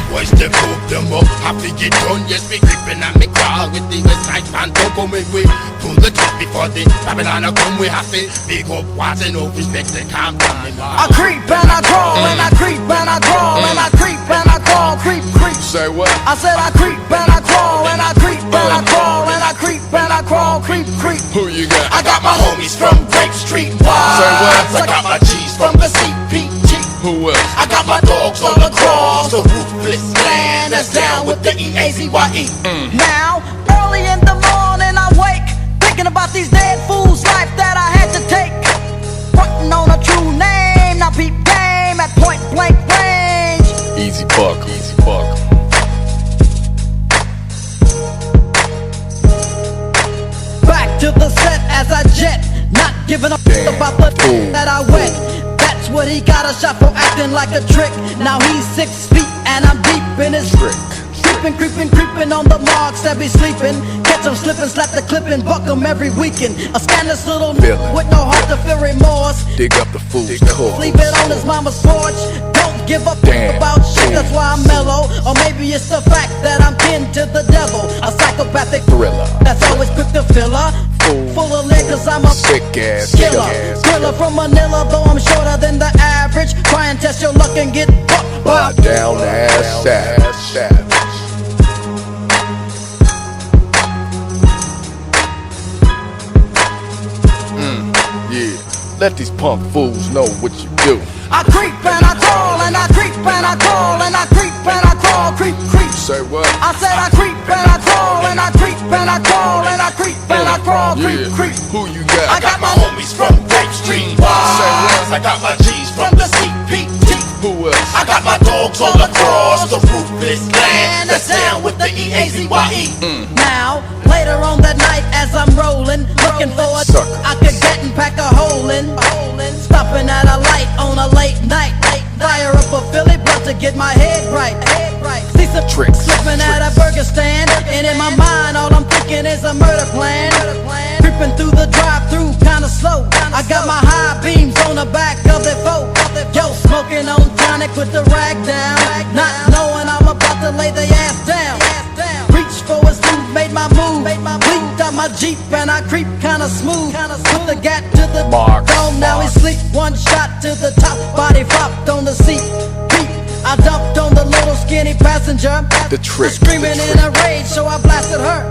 Some boys they move them up, have to get done. Yes, me creeping and me crawl with the west side fan. Don't go make we pull the trip before the Babylon come. We have to big up what's and no respect they can't come. I creep and I crawl and I creep and I crawl and I creep and I crawl, creep, creep. Say what? I said I creep and I crawl and I creep and I crawl and I creep and I crawl, creep, creep. Who you got? I got my homies from Grape Street. Say what? I got my G's from the CPG. Who else? I got my dogs all across the ruthless land that's down with the Eazy. Now, early in the morning I wake, thinking about these dead fools' life that I had to take. Putting on a true name, now peep game at point blank range. Easy buck, easy buck. Back to the set as I jet, not giving a f about the that I wet. That's what he got a shot for acting like a trick. Now he's 6 feet and I'm deep in his trick. Creeping, creeping, creeping on the marks that be sleeping. Catch 'em slipping, slap the clipping, buck 'em every weekend. A scandalous little with no heart to feel remorse. Dig up the fool's core. Leave it on his mama's porch. Don't give a f about shit, that's why I'm mellow. Or maybe it's the fact that I'm kin to the devil. A psychopathic thriller that's always quick to fill her. Full of liquor, cause I'm a sick ass killer. Thriller from Manila, though I'm shorter than the average. Try and test your luck and get bucked by down ass savage. Yeah, let these punk fools know what you do. I creep and I crawl and I creep and I crawl and I creep and I crawl, creep, creep. Say what? I said I creep and I crawl and I creep and I crawl and I creep and I crawl, creep, creep. Who you got? I got my homies from Grape Street. I got my G's from the CPG. Who else? I got my dogs all across the ruthless land that's down with the Eazy. Now, later on that night as I'm rolling, looking for a sucker I could get and pack a hole in. Stopping at a light on a late night. Fire up a Philly blunt to get my head right. See some tricks slipping at a burger stand, and in my mind all I'm thinking is a murder plan. Creeping through the drive-thru kinda slow. I got my high beams on the back of the foe. Yo, smoking on tonic with the rag down, not knowing I'm about to lay the ass down. Reach for his food, made my move. Leaped out my Jeep and I creep kinda smooth. Put the gat to the dome, now he sleep. One shot to the top, body flopped on the seat. I dumped on the little skinny passenger. The trick, screaming in a rage, so I blasted her.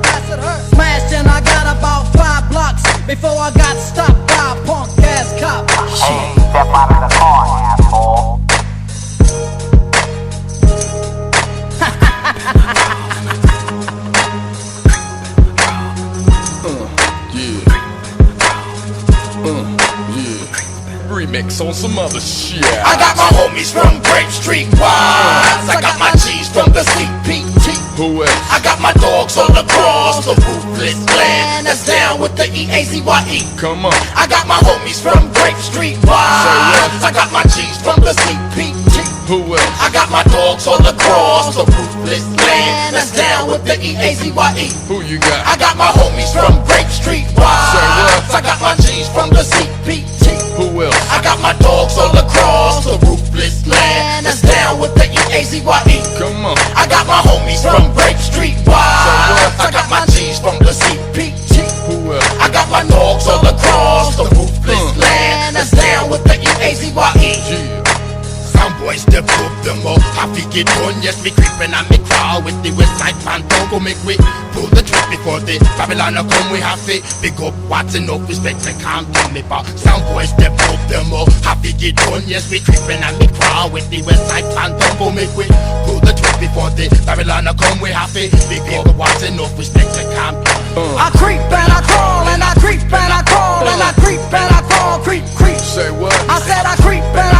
Smashed and I got about 5 blocks before I got stopped by a punk ass cop. Hey, step out of the car, asshole. Remix on some other shit. I got my homies from Grape Street. I got my G's from the CPG. Who else? I got my dogs all across the ruthless land that's down with the Eazy. Come on. I got my homies from Grape Street. I got my G's from the CPG. Who else? I got my dogs all across the ruthless land that's down with the Eazy. Who you got? I got my homies from Grape Street. I got my G's from the CPG. Who else? I got my dogs all across the ruthless land that's down with the Eazy. Come on. I got my homies from Grape Street. I got my G's from the CPG. Who else? I got my dogs all across the ruthless land that's down with the Eazy. Some boys they prove them all. Have to get done, yes, me creeping and me crawl with the west side fan. Don't go make we pull the trip before the Babylon come. We have to big up what's enough respect they can't tell me about. Some boys they prove them all. Have to get done, yes, we creeping and me crawl with the west side fan. Don't go make we pull the trip before the Babylon come. We have to big up what's enough respect they can't tell me. I creep and I crawl and I creep and I crawl and I creep and I crawl, creep, creep. Say what? I said I creep and I